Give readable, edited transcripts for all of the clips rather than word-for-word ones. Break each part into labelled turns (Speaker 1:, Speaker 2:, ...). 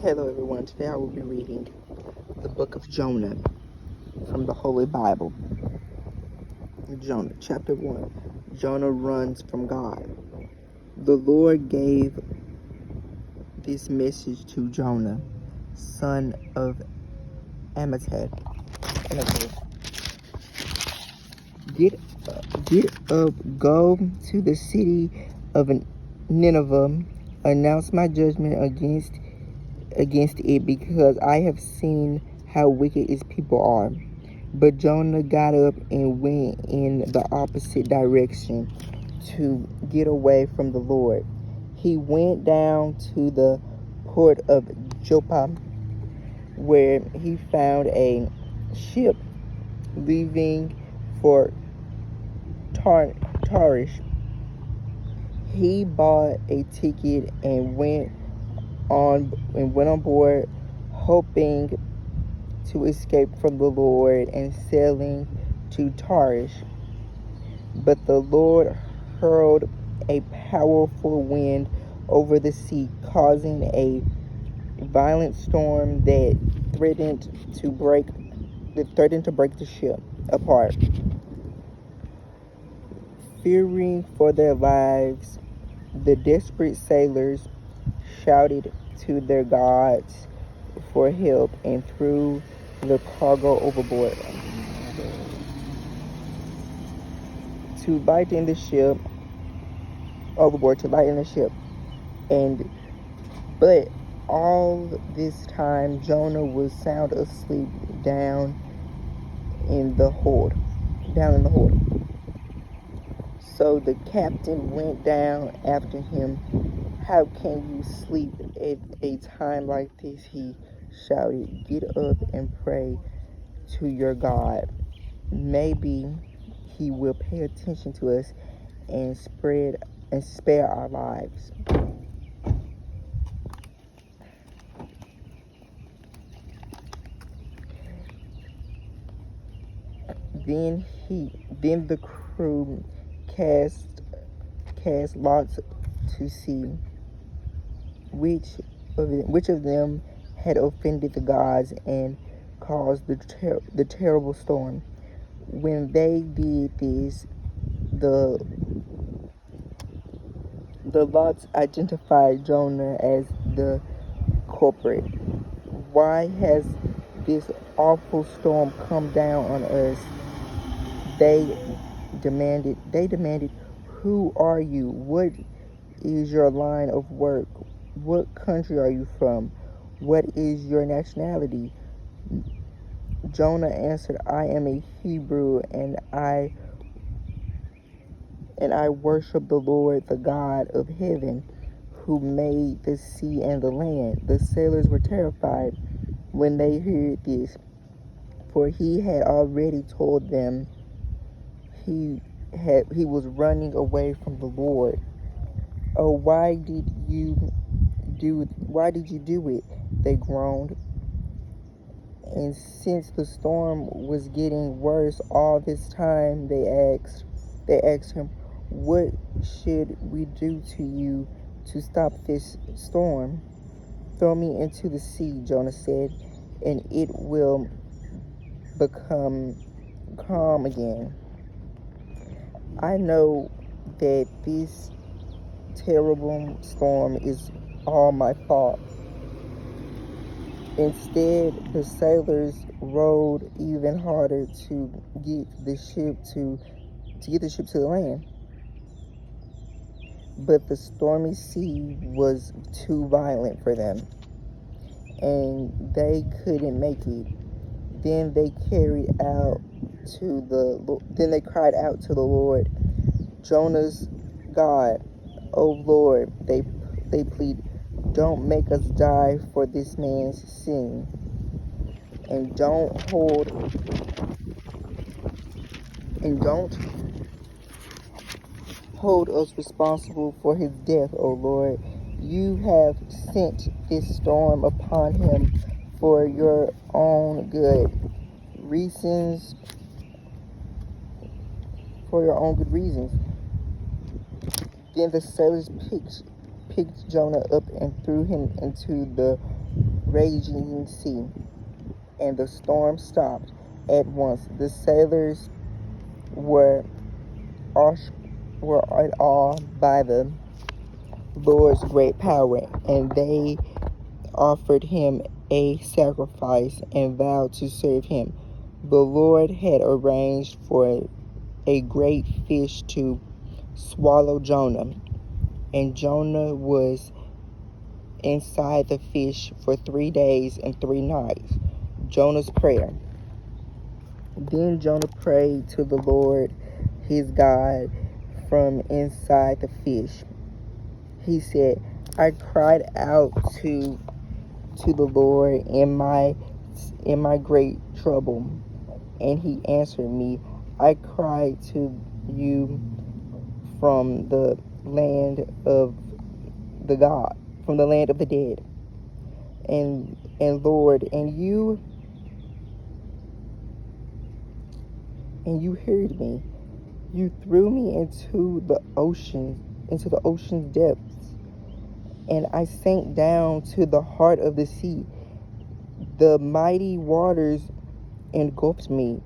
Speaker 1: Hello everyone, today I will be reading the book of Jonah from the Holy Bible. Jonah, chapter 1. Jonah runs from God. The Lord gave this message to Jonah, son of Amittai. Get up, go to the city of Nineveh, announce my judgment against it, because I have seen how wicked its people are. But Jonah got up and went in the opposite direction to get away from the Lord. He went down to the port of Joppa, where he found a ship leaving for Tarshish. He bought a ticket and went on board, hoping to escape from the Lord and sailing to Tarshish. But the Lord hurled a powerful wind over the sea, causing a violent storm that threatened to break the ship apart. Fearing for their lives, the desperate sailors shouted to their gods for help and threw the cargo overboard to lighten the ship. But all this time Jonah was sound asleep down in the hold. So the captain went down after him. "How can you sleep at a time like this?" he shouted. "Get up and pray to your God. Maybe he will pay attention to us and spare our lives." Then the crew cast lots to see which of them had offended the gods and caused the terrible storm. When they did this, the lots identified Jonah as the culprit. "Why has this awful storm come down on us?" They demanded, "Who are you? What is your line of work? What country are you from? What is your nationality?" Jonah answered, "I am a Hebrew, and I worship the Lord, the God of heaven, who made the sea and the land." The sailors were terrified when they heard this, for he had already told them he was running away from the Lord. "Oh, why did you do it?" they groaned. And since the storm was getting worse all this time, they asked him, "What should we do to you to stop this storm?" "Throw me into the sea," Jonah said, "and it will become calm again. I know that this terrible storm is all my fault." Instead, the sailors rowed even harder to get the ship to the land. But the stormy sea was too violent for them, and they couldn't make it. Then they cried out to the Lord, Jonah's God. "Oh Lord," they pleaded, "don't make us die for this man's sin, and don't hold us responsible for his death, O Lord. You have sent this storm upon him for your own good reasons. Then the sailors picked Jonah up and threw him into the raging sea, and the storm stopped at once. The sailors were at awe by the Lord's great power, and they offered him a sacrifice and vowed to serve him. The Lord had arranged for a great fish to swallow Jonah, and Jonah was inside the fish for 3 days and 3 nights. Jonah's prayer. Then Jonah prayed to the Lord his God from inside the fish. He said, I cried out to the Lord in my great trouble, and he answered me. I cried to you from the land of from the land of the dead. And Lord, and you heard me. You threw me into the ocean's depths, and I sank down to the heart of the sea. The mighty waters engulfed me.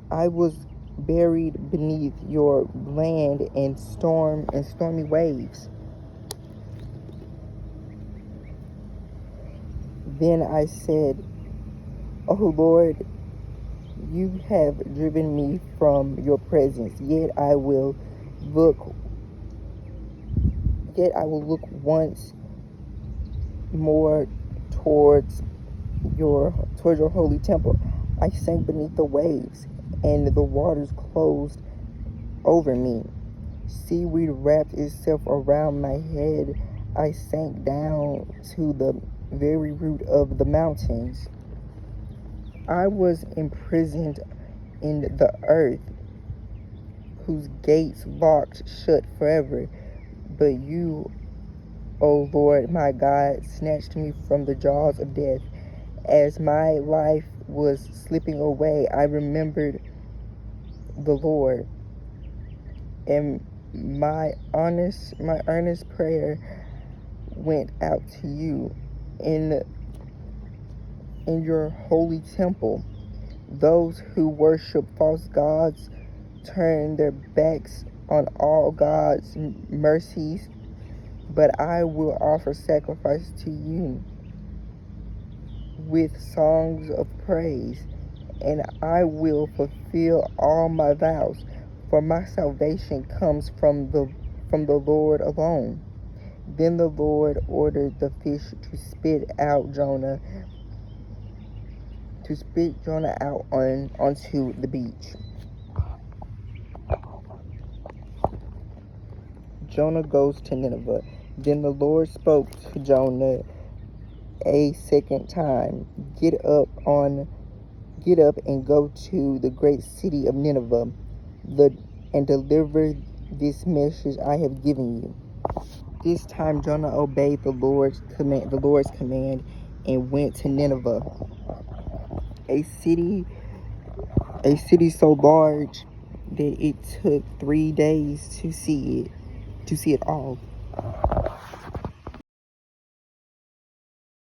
Speaker 1: I was buried beneath your land and stormy waves. Then I said, Oh Lord, you have driven me from your presence, yet I will look once more towards your holy temple. I sank beneath the waves, and the waters closed over me. Seaweed wrapped itself around my head. I sank down to the very root of the mountains. I was imprisoned in the earth, whose gates locked shut forever. But you, O Lord my God, snatched me from the jaws of death. As my life was slipping away, I remembered the Lord, and my earnest prayer went out to you in your holy temple. Those who worship false gods turn their backs on all God's mercies, but I will offer sacrifice to you with songs of praise, and I will fulfill all my vows, for my salvation comes from the Lord alone. Then the Lord ordered the fish to spit Jonah out onto the beach. Jonah goes to Nineveh. Then the Lord spoke to Jonah a second time. Get up and go to the great city of Nineveh, and deliver this message I have given you. This time Jonah obeyed the Lord's command and went to Nineveh, a city so large that it took 3 days to see it all.